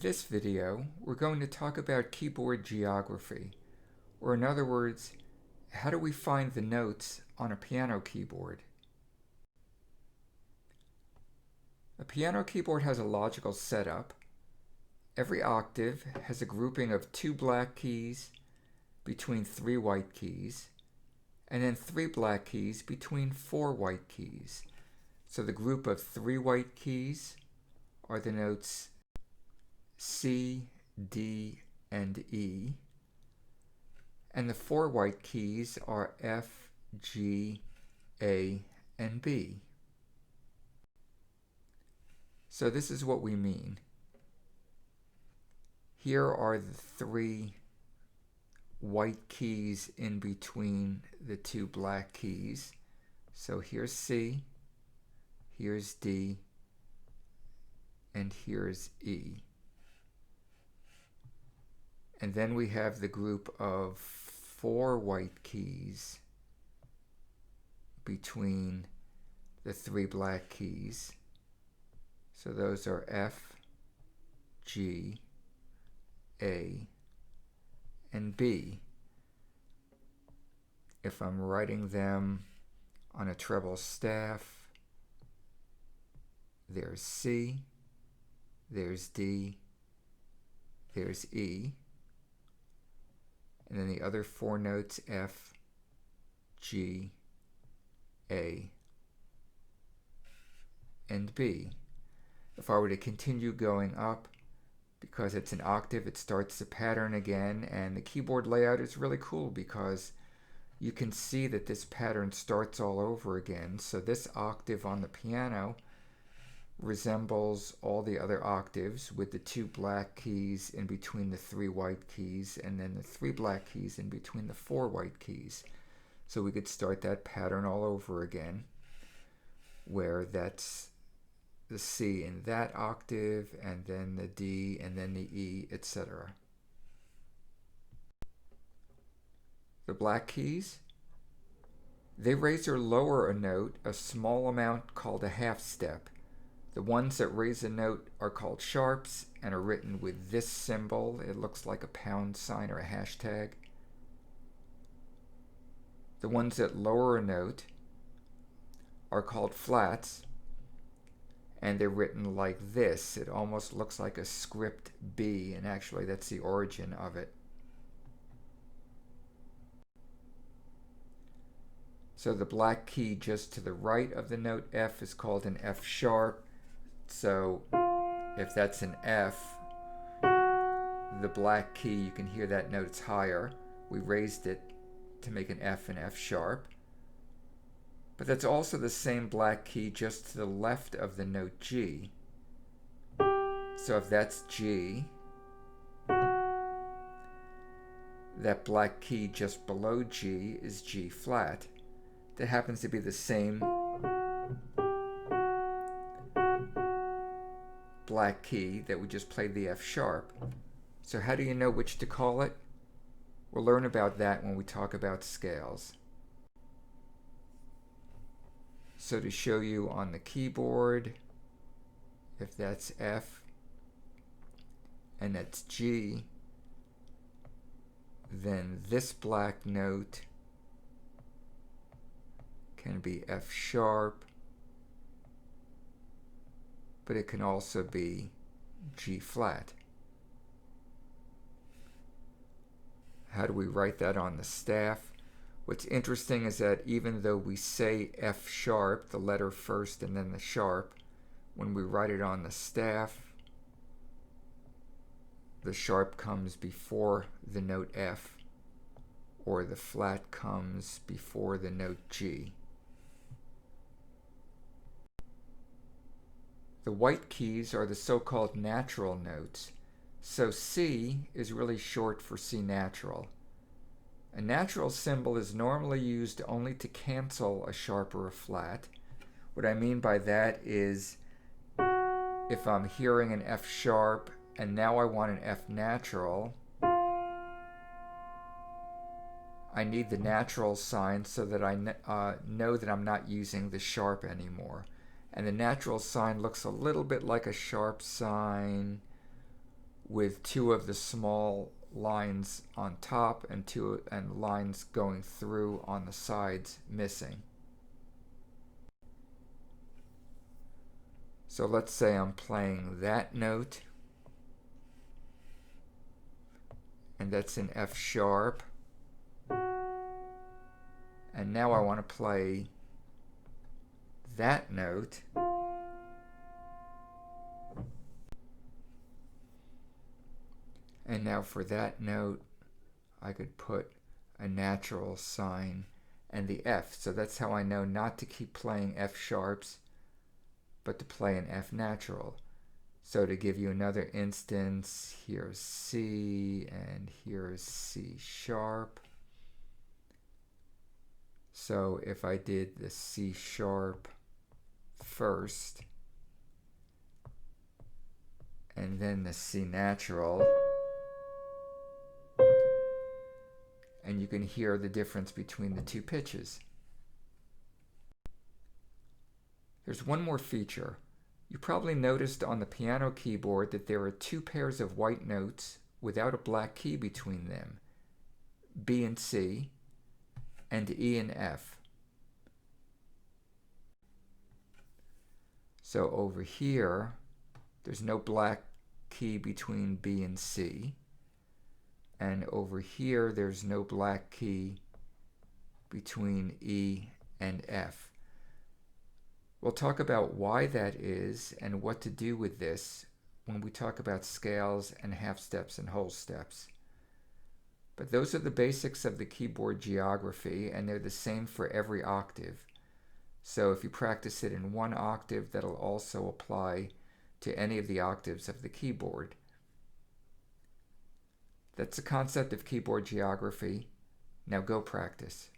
this video, we're going to talk about keyboard geography, or in other words, how do we find the notes on a piano keyboard? A piano keyboard has a logical setup. Every octave has a grouping of 2 black keys between 3 white keys, and then 3 black keys between 4 white keys. So the group of 3 white keys are the notes C, D, and E, and the 4 white keys are F, G, A, and B. So this is what we mean. Here are the 3 white keys in between the 2 black keys. So here's C, here's D, and here's E. And then we have the group of 4 white keys between the 3 black keys. So those are F, G, A, and B. If I'm writing them on a treble staff, there's C, there's D, there's E, and then the other 4 notes F, G, A, and B. If I were to continue going up, because it's an octave, it starts the pattern again, and the keyboard layout is really cool because you can see that this pattern starts all over again. So this octave on the piano resembles all the other octaves with the 2 black keys in between the 3 white keys and then the 3 black keys in between the 4 white keys. So we could start that pattern all over again, where that's the C in that octave, and then the D, and then the E, etc. The black keys, they raise or lower a note a small amount called a half step. The ones that raise a note are called sharps and are written with this symbol. It looks like a pound sign or a hashtag. The ones that lower a note are called flats, and they're written like this. It almost looks like a script B, and actually that's the origin of it. So the black key just to the right of the note F is called an F sharp. So if that's an F, the black key, you can hear that note, it's higher. We raised it to make an F and F sharp. But that's also the same black key just to the left of the note G. So if that's G, that black key just below G is G flat. That happens to be the same black key that we just played the F sharp. So how do you know which to call it? We'll learn about that when we talk about scales. So to show you on the keyboard, if that's F and that's G, then this black note can be F sharp, but it can also be G flat. How do we write that on the staff? What's interesting is that even though we say F sharp, the letter first and then the sharp, when we write it on the staff, the sharp comes before the note F, or the flat comes before the note G. The white keys are the so-called natural notes. So C is really short for C natural. A natural symbol is normally used only to cancel a sharp or a flat. What I mean by that is if I'm hearing an F sharp and now I want an F natural, I need the natural sign so that I know that I'm not using the sharp anymore. And the natural sign looks a little bit like a sharp sign with two of the small lines on top and two and lines going through on the sides missing. So let's say I'm playing that note, and that's in F sharp. And now I want to play that note. And now for that note, I could put a natural sign and the F. So that's how I know not to keep playing F sharps, but to play an F natural. So to give you another instance, here's C and here's C sharp. So if I did the C sharp first and then the C natural, and you can hear the difference between the two pitches. There's one more feature. You probably noticed on the piano keyboard that there are two pairs of white notes without a black key between them, B and C, and E and F. So over here, there's no black key between B and C. And over here, there's no black key between E and F. We'll talk about why that is and what to do with this when we talk about scales and half steps and whole steps. But those are the basics of the keyboard geography, and they're the same for every octave. So if you practice it in one octave, that'll also apply to any of the octaves of the keyboard. That's the concept of keyboard geography. Now go practice.